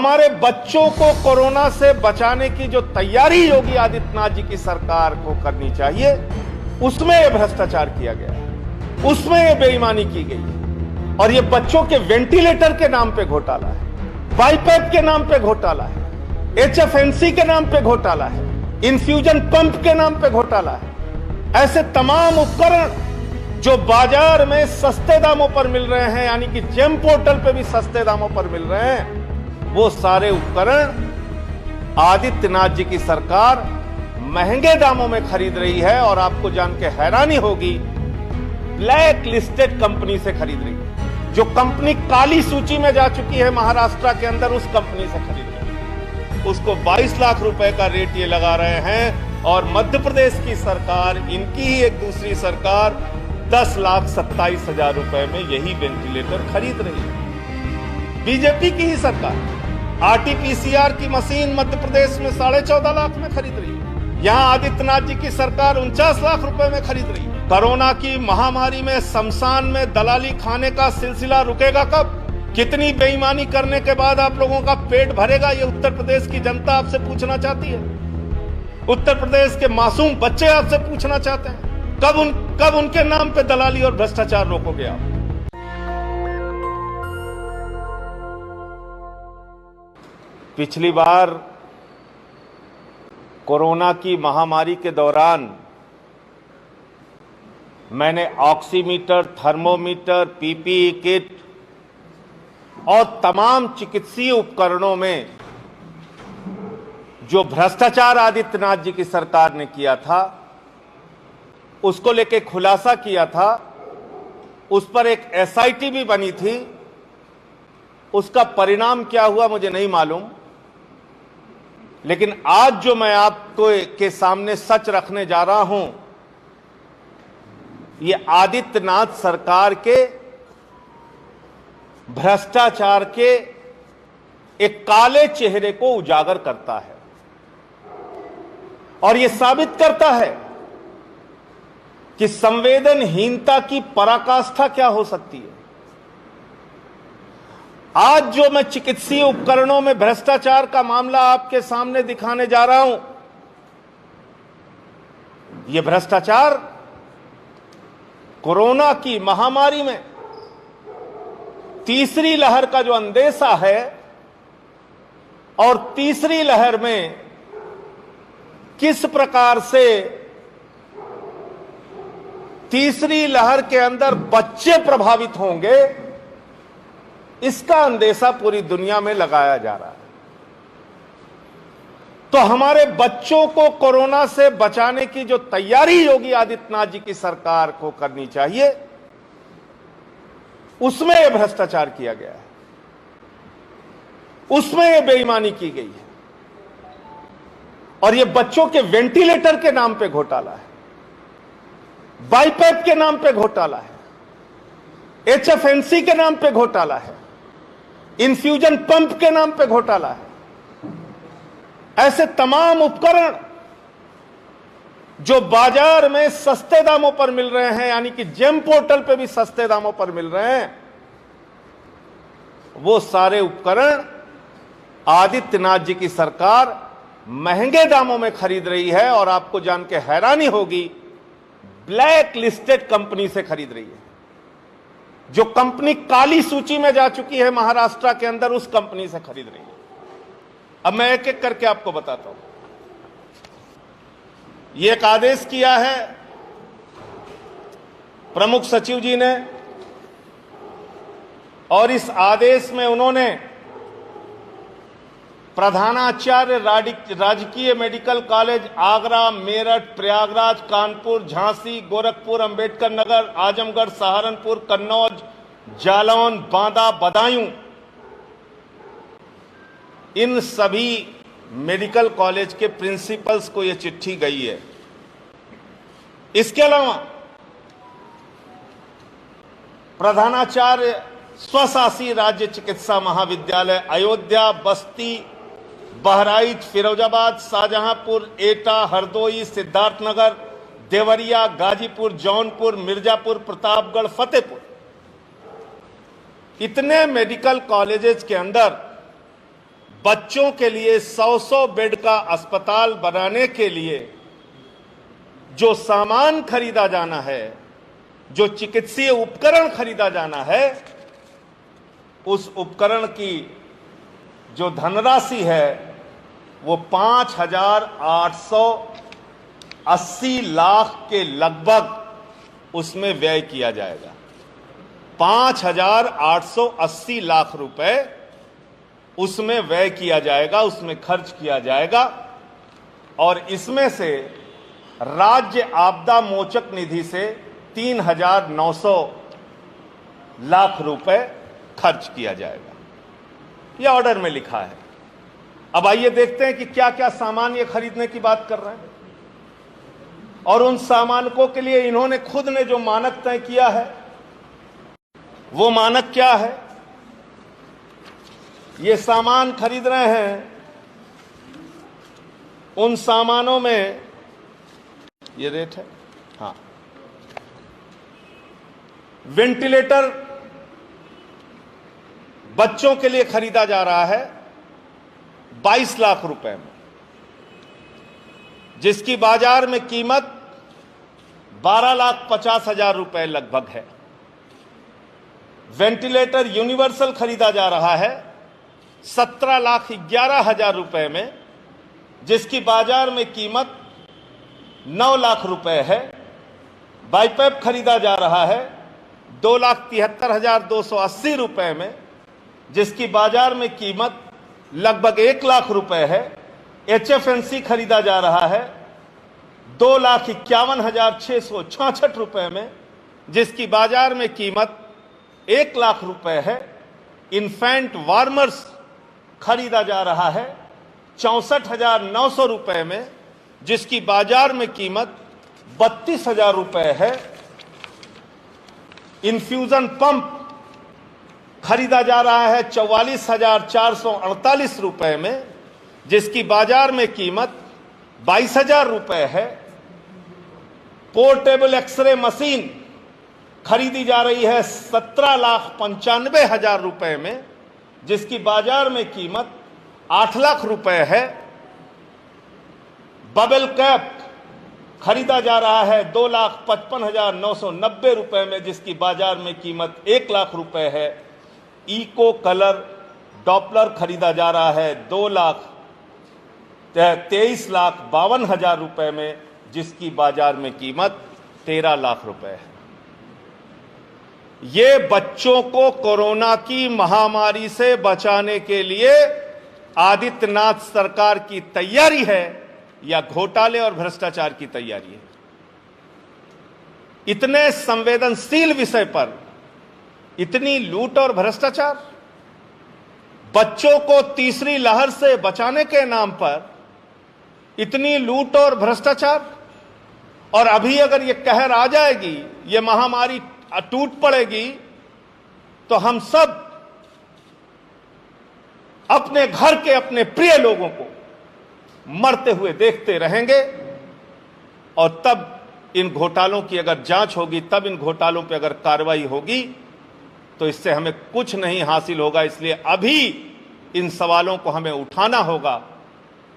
हमारे बच्चों को कोरोना से बचाने की जो तैयारी योगी आदित्यनाथ जी की सरकार को करनी चाहिए, उसमें यह भ्रष्टाचार किया गया है, उसमें यह बेईमानी की गई है। और यह बच्चों के वेंटिलेटर के नाम पे घोटाला है, बाईपैप के नाम पे घोटाला है, HFNC के नाम पे घोटाला है, इन्फ्यूजन पंप के नाम पे घोटाला है। ऐसे तमाम उपकरण जो बाजार में सस्ते दामों पर मिल रहे हैं, यानी कि जेम पोर्टल पे भी सस्ते दामों पर मिल रहे हैं, वो सारे उपकरण आदित्यनाथ जी की सरकार महंगे दामों में खरीद रही है। और आपको जान के हैरानी होगी, ब्लैक लिस्टेड कंपनी से खरीद रही है। जो कंपनी काली सूची में जा चुकी है महाराष्ट्र के अंदर, उस कंपनी से खरीद रही है। उसको 22 लाख रुपए का रेट ये लगा रहे हैं। और मध्य प्रदेश की सरकार, इनकी ही एक दूसरी सरकार, 10,27,000 रुपए में यही वेंटिलेटर खरीद रही है। बीजेपी की ही सरकार RT-PCR की मशीन मध्य प्रदेश में 14.5 लाख में खरीद रही है। यहां आदित्यनाथ जी की सरकार 49 लाख रुपए में खरीद रही है। कोरोना की महामारी में शमशान में दलाली खाने का सिलसिला रुकेगा कब? कितनी बेईमानी करने के बाद आप लोगों का पेट भरेगा? ये उत्तर प्रदेश की जनता आपसे पूछना चाहती है। उत्तर प्रदेश के मासूम बच्चे आपसे पूछना चाहते हैं, कब उनके नाम पे दलाली और भ्रष्टाचार रोकोगे आप? पिछली बार कोरोना की महामारी के दौरान मैंने ऑक्सीमीटर, थर्मोमीटर, PPE किट और तमाम चिकित्सीय उपकरणों में जो भ्रष्टाचार आदित्यनाथ जी की सरकार ने किया था, उसको लेके खुलासा किया था। उस पर एक SIT भी बनी थी। उसका परिणाम क्या हुआ मुझे नहीं मालूम, लेकिन आज जो मैं आपको के सामने सच रखने जा रहा हूं, ये आदित्यनाथ सरकार के भ्रष्टाचार के एक काले चेहरे को उजागर करता है और यह साबित करता है कि संवेदनहीनता की पराकाष्ठा क्या हो सकती है। आज जो मैं चिकित्सीय उपकरणों में भ्रष्टाचार का मामला आपके सामने दिखाने जा रहा हूं, यह भ्रष्टाचार कोरोना की महामारी में तीसरी लहर का जो अंदेशा है, और तीसरी लहर में किस प्रकार से तीसरी लहर के अंदर बच्चे प्रभावित होंगे, इसका अंदेशा पूरी दुनिया में लगाया जा रहा है। तो हमारे बच्चों को कोरोना से बचाने की जो तैयारी योगी आदित्यनाथ जी की सरकार को करनी चाहिए, उसमें यह भ्रष्टाचार किया गया है, उसमें यह बेईमानी की गई है। और यह बच्चों के वेंटिलेटर के नाम पे घोटाला है, बाईपैप के नाम पे घोटाला है, HFNC के नाम पे घोटाला है, इन्फ्यूजन पंप के नाम पे घोटाला है। ऐसे तमाम उपकरण जो बाजार में सस्ते दामों पर मिल रहे हैं, यानी कि जेम पोर्टल पे भी सस्ते दामों पर मिल रहे हैं, वो सारे उपकरण आदित्यनाथ जी की सरकार महंगे दामों में खरीद रही है। और आपको जान के हैरानी होगी, ब्लैक लिस्टेड कंपनी से खरीद रही है। जो कंपनी काली सूची में जा चुकी है महाराष्ट्र के अंदर, उस कंपनी से खरीद रही है। अब मैं एक एक करके आपको बताता हूं। ये एक आदेश किया है प्रमुख सचिव जी ने, और इस आदेश में उन्होंने प्रधानाचार्य राजकीय मेडिकल कॉलेज आगरा, मेरठ, प्रयागराज, कानपुर, झांसी, गोरखपुर, अंबेडकर नगर, आजमगढ़, सहारनपुर, कन्नौज, जालौन, बांदा, बदायूं, इन सभी मेडिकल कॉलेज के प्रिंसिपल्स को यह चिट्ठी गई है। इसके अलावा प्रधानाचार्य स्वशासी राज्य चिकित्सा महाविद्यालय अयोध्या, बस्ती, बहराइच, फिरोजाबाद, शाहजहांपुर, एटा, हरदोई, सिद्धार्थनगर, देवरिया, गाजीपुर, जौनपुर, मिर्जापुर, प्रतापगढ़, फतेहपुर, इतने मेडिकल कॉलेजेस के अंदर बच्चों के लिए 100 बेड का अस्पताल बनाने के लिए जो सामान खरीदा जाना है, जो चिकित्सीय उपकरण खरीदा जाना है, उस उपकरण की जो धनराशि है वो 5,880 लाख के लगभग उसमें व्यय किया जाएगा। 5,880 लाख रुपए उसमें व्यय किया जाएगा, उसमें खर्च किया जाएगा। और इसमें से राज्य आपदा मोचक निधि से 3,900 लाख रुपए खर्च किया जाएगा। यह ऑर्डर में लिखा है। अब आइए देखते हैं कि क्या क्या सामान ये खरीदने की बात कर रहे हैं, और उन सामानों के लिए इन्होंने खुद ने जो मानक तय किया है वो मानक क्या है। ये सामान खरीद रहे हैं, उन सामानों में ये रेट है। हाँ, वेंटिलेटर बच्चों के लिए खरीदा जा रहा है 22 लाख रुपए में, जिसकी बाजार में कीमत 12,50,000 रुपए लगभग है। वेंटिलेटर यूनिवर्सल खरीदा जा रहा है 17,11,000 रुपए में, जिसकी बाजार में कीमत 9 लाख रुपए है। बाईपैप खरीदा जा रहा है 2,73,280 रुपए में, जिसकी बाजार में कीमत लगभग 1 लाख रुपए है। HFNC खरीदा जा रहा है 2,51,666 रुपए में, जिसकी बाजार में कीमत 1 लाख रुपए है। इन्फेंट वार्मर्स खरीदा जा रहा है 64,900 रुपए में, जिसकी बाजार में कीमत 32,000 रुपए है। इन्फ्यूजन पंप खरीदा जा रहा है 44,448 रुपए में, जिसकी बाजार में कीमत 22,000 रुपए है। पोर्टेबल एक्सरे मशीन खरीदी जा रही है 17,95,000 रुपए में, जिसकी बाजार में कीमत 8 लाख रुपए है। बबल कैप खरीदा जा रहा है 2,55,990 रुपए में, जिसकी बाजार में कीमत 1 लाख रुपए है। इको कलर डॉपलर खरीदा जा रहा है 23,52,000 रुपए में, जिसकी बाजार में कीमत 13 लाख रुपए है। ये बच्चों को कोरोना की महामारी से बचाने के लिए आदित्यनाथ सरकार की तैयारी है या घोटाले और भ्रष्टाचार की तैयारी है। इतने संवेदनशील विषय पर इतनी लूट और भ्रष्टाचार, बच्चों को तीसरी लहर से बचाने के नाम पर इतनी लूट और भ्रष्टाचार। और अभी अगर ये कहर आ जाएगी, ये महामारी टूट पड़ेगी, तो हम सब अपने घर के अपने प्रिय लोगों को मरते हुए देखते रहेंगे। और तब इन घोटालों की अगर जांच होगी, तब इन घोटालों पर अगर कार्रवाई होगी, तो इससे हमें कुछ नहीं हासिल होगा। इसलिए अभी इन सवालों को हमें उठाना होगा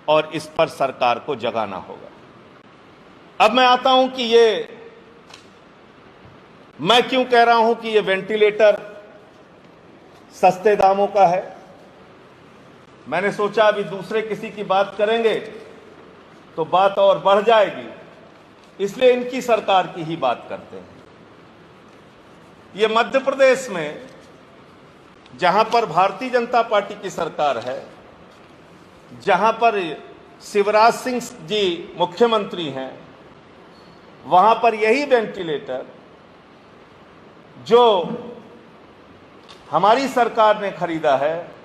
और इस पर सरकार को जगाना होगा। अब मैं आता हूं कि मैं क्यों कह रहा हूं कि ये वेंटिलेटर सस्ते दामों का है। मैंने सोचा अभी दूसरे किसी की बात करेंगे तो बात और बढ़ जाएगी, इसलिए इनकी सरकार की ही बात करते हैं। ये मध्य प्रदेश में, जहां पर भारतीय जनता पार्टी की सरकार है, जहां पर शिवराज सिंह जी मुख्यमंत्री हैं, वहां पर यही वेंटिलेटर जो हमारी सरकार ने खरीदा है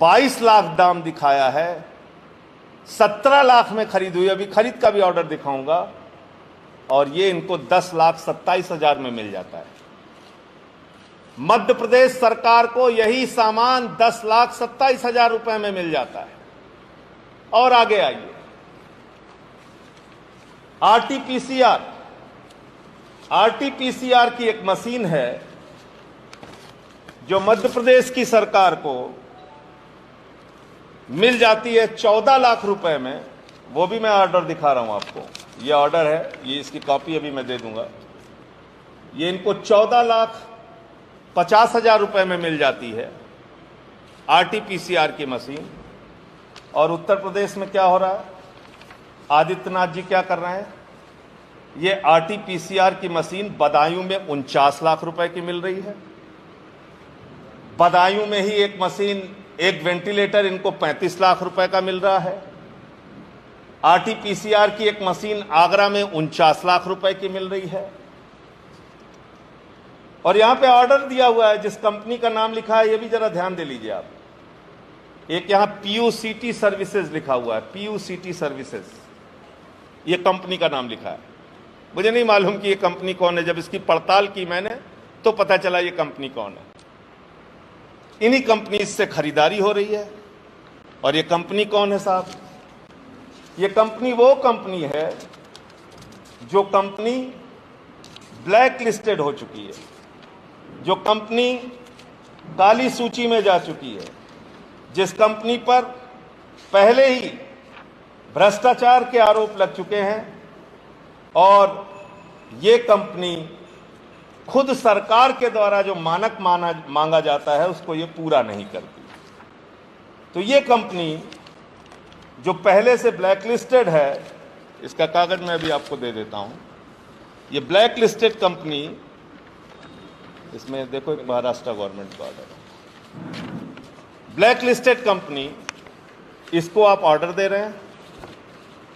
22 लाख दाम दिखाया है, 17 लाख में खरीद हुई। अभी खरीद का भी ऑर्डर दिखाऊंगा, और ये इनको 10,27,000 में मिल जाता है। मध्य प्रदेश सरकार को यही सामान 10,27,000 रुपए में मिल जाता है। और आगे आइए, आरटीपीसीआर की एक मशीन है जो मध्य प्रदेश की सरकार को मिल जाती है 14 लाख रुपए में, वो भी मैं ऑर्डर दिखा रहा हूं आपको। ये ऑर्डर है, ये इसकी कॉपी अभी मैं दे दूंगा। ये इनको 14,50,000 रुपए में मिल जाती है RT-PCR की मशीन। और उत्तर प्रदेश में क्या हो रहा है, आदित्यनाथ जी क्या कर रहे हैं, ये RT-PCR की मशीन बदायूं में 49 लाख रुपए की मिल रही है। बदायूं में ही एक मशीन, एक वेंटिलेटर इनको 35 लाख रुपए का मिल रहा है। RT-PCR की एक मशीन आगरा में 49 लाख रुपए की मिल रही है। और यहां पे ऑर्डर दिया हुआ है, जिस कंपनी का नाम लिखा है ये भी जरा ध्यान दे लीजिए आप। एक यहां PUCT सर्विसेज लिखा हुआ है, PUCT सर्विसेज, ये कंपनी का नाम लिखा है। मुझे नहीं मालूम कि ये कंपनी कौन है, जब इसकी पड़ताल की मैंने तो पता चला ये कंपनी कौन है। इन्हीं कंपनी से खरीदारी हो रही है। और ये कंपनी कौन है साहब, ये कंपनी वो कंपनी है जो कंपनी ब्लैक लिस्टेड हो चुकी है, जो कंपनी काली सूची में जा चुकी है, जिस कंपनी पर पहले ही भ्रष्टाचार के आरोप लग चुके हैं। और ये कंपनी खुद सरकार के द्वारा जो मानक मांगा जाता है उसको ये पूरा नहीं करती। तो ये कंपनी जो पहले से ब्लैक लिस्टेड है, इसका कागज मैं अभी आपको दे देता हूं। ये ब्लैक लिस्टेड कंपनी, इसमें देखो एक महाराष्ट्र गवर्नमेंट का ऑर्डर है। ब्लैक लिस्टेड कंपनी, इसको आप ऑर्डर दे रहे हैं,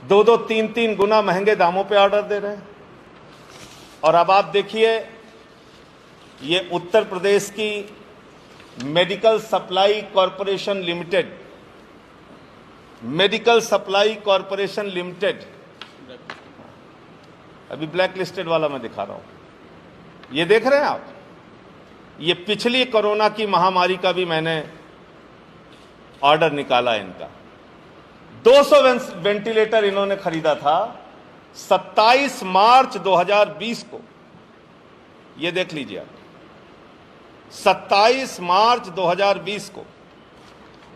2-2, 3-3 गुना महंगे दामों पे ऑर्डर दे रहे हैं। और अब आप देखिए, ये उत्तर प्रदेश की medical supply corporation limited, medical supply corporation limited, अभी ब्लैक लिस्टेड वाला मैं दिखा रहा हूं। ये देख रहे हैं आप, ये पिछली कोरोना की महामारी का भी मैंने ऑर्डर निकाला इनका। 200 वेंटिलेटर इन्होंने खरीदा था 27 मार्च 2020 को। ये देख लीजिए आप, 27 मार्च 2020 को।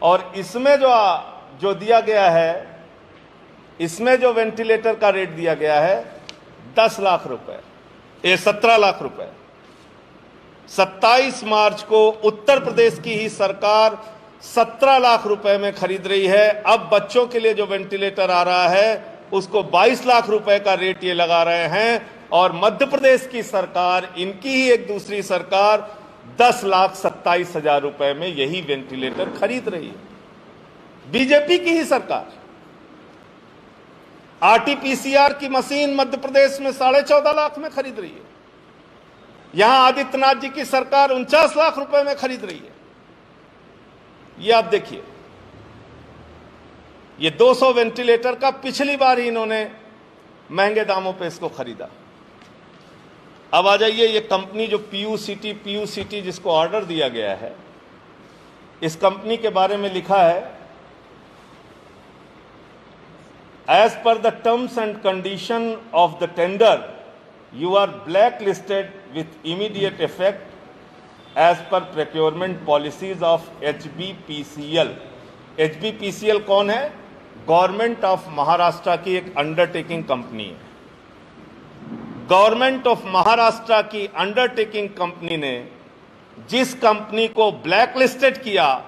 और इसमें जो दिया गया है, इसमें जो वेंटिलेटर का रेट दिया गया है 10 लाख रुपए, 17 लाख रुपए। 27 मार्च को उत्तर प्रदेश की ही सरकार 17 लाख रुपए में खरीद रही है। अब बच्चों के लिए जो वेंटिलेटर आ रहा है उसको 22 लाख रुपए का रेट ये लगा रहे हैं। और मध्य प्रदेश की सरकार, इनकी ही एक दूसरी सरकार 10,27,000 रुपए में यही वेंटिलेटर खरीद रही है, बीजेपी की ही सरकार। RT-PCR की मशीन मध्य प्रदेश में 14.5 लाख में खरीद रही है, यहां आदित्यनाथ जी की सरकार 49 लाख रुपए में खरीद रही है। ये आप देखिए, ये 200 वेंटिलेटर का पिछली बार ही इन्होंने महंगे दामों पे इसको खरीदा। अब आ जाइए, ये कंपनी जो PUCT जिसको ऑर्डर दिया गया है, इस कंपनी के बारे में लिखा है, as per the terms and condition of the tender you are blacklisted with immediate effect as per procurement policies of HBPCL। HBPCL कौन है? गवर्नमेंट ऑफ महाराष्ट्र की एक अंडरटेकिंग कंपनी है। गवर्नमेंट ऑफ महाराष्ट्र की अंडरटेकिंग कंपनी ने जिस company को black listed किया,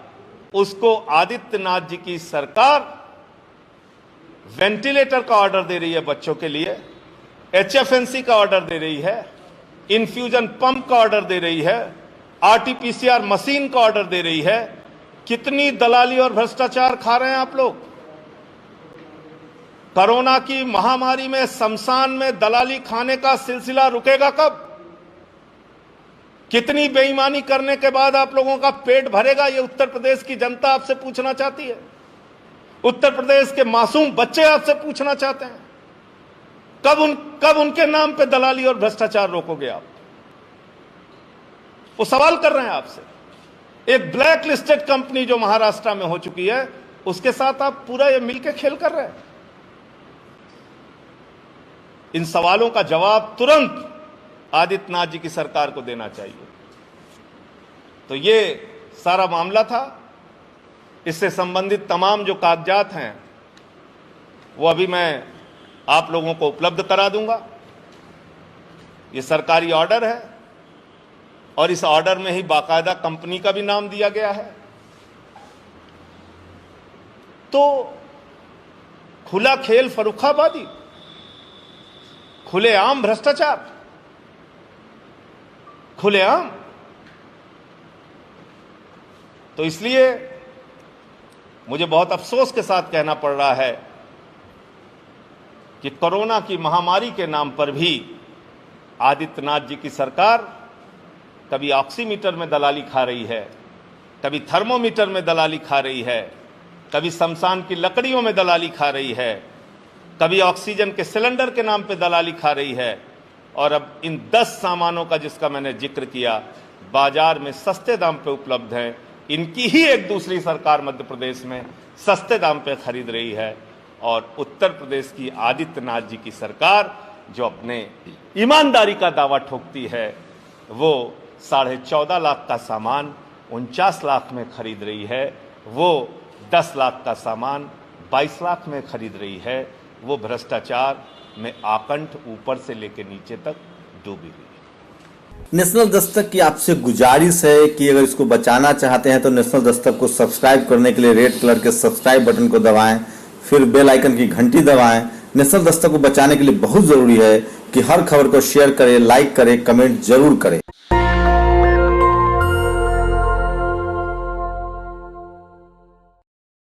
उसको आदित्यनाथ जी की सरकार वेंटिलेटर का ऑर्डर दे रही है बच्चों के लिए, HFNC का ऑर्डर दे रही है, इन्फ्यूजन पंप का ऑर्डर दे रही है, RT-PCR मशीन का ऑर्डर दे रही है। कितनी दलाली और भ्रष्टाचार खा रहे हैं आप लोग। कोरोना की महामारी में शमशान में दलाली खाने का सिलसिला रुकेगा कब? कितनी बेईमानी करने के बाद आप लोगों का पेट भरेगा, ये उत्तर प्रदेश की जनता आपसे पूछना चाहती है। उत्तर प्रदेश के मासूम बच्चे आपसे पूछना चाहते हैं, कब उनके नाम पे दलाली और भ्रष्टाचार रोकोगे आप? वो सवाल कर रहे हैं आपसे। एक ब्लैक लिस्टेड कंपनी जो महाराष्ट्र में हो चुकी है, उसके साथ आप पूरा ये मिलकर खेल कर रहे हैं। इन सवालों का जवाब तुरंत आदित्यनाथ जी की सरकार को देना चाहिए। तो ये सारा मामला था। इससे संबंधित तमाम जो कागजात हैं वो अभी मैं आप लोगों को उपलब्ध करा दूंगा। ये सरकारी ऑर्डर है और इस ऑर्डर में ही बाकायदा कंपनी का भी नाम दिया गया है। तो खुला खेल फर्रुखाबादी, खुलेआम भ्रष्टाचार, खुलेआम। तो इसलिए मुझे बहुत अफसोस के साथ कहना पड़ रहा है कि कोरोना की महामारी के नाम पर भी आदित्यनाथ जी की सरकार कभी ऑक्सीमीटर में दलाली खा रही है, कभी थर्मोमीटर में दलाली खा रही है, कभी शमशान की लकड़ियों में दलाली खा रही है, कभी ऑक्सीजन के सिलेंडर के नाम पे दलाली खा रही है। और अब इन 10 सामानों का जिसका मैंने जिक्र किया, बाजार में सस्ते दाम पे उपलब्ध हैं, इनकी ही एक दूसरी सरकार मध्य प्रदेश में सस्ते दाम पे खरीद रही है। और उत्तर प्रदेश की आदित्यनाथ जी की सरकार जो अपने ईमानदारी का दावा ठोकती है, वो 14.5 लाख का सामान 49 लाख में खरीद रही है, वो 10 लाख का सामान 22 लाख में खरीद रही है। वो भ्रष्टाचार में आकंठ ऊपर से लेकर नीचे तक डूबी हुई है। नेशनल दस्तक की आपसे गुजारिश है कि अगर इसको बचाना चाहते हैं तो नेशनल दस्तक को सब्सक्राइब करने के लिए रेड कलर के सब्सक्राइब बटन को दबाएं, फिर बेल आइकन की घंटी दबाएं। नेशनल दस्तक को बचाने के लिए बहुत जरूरी है कि हर खबर को शेयर करें, लाइक करें, कमेंट जरूर करें।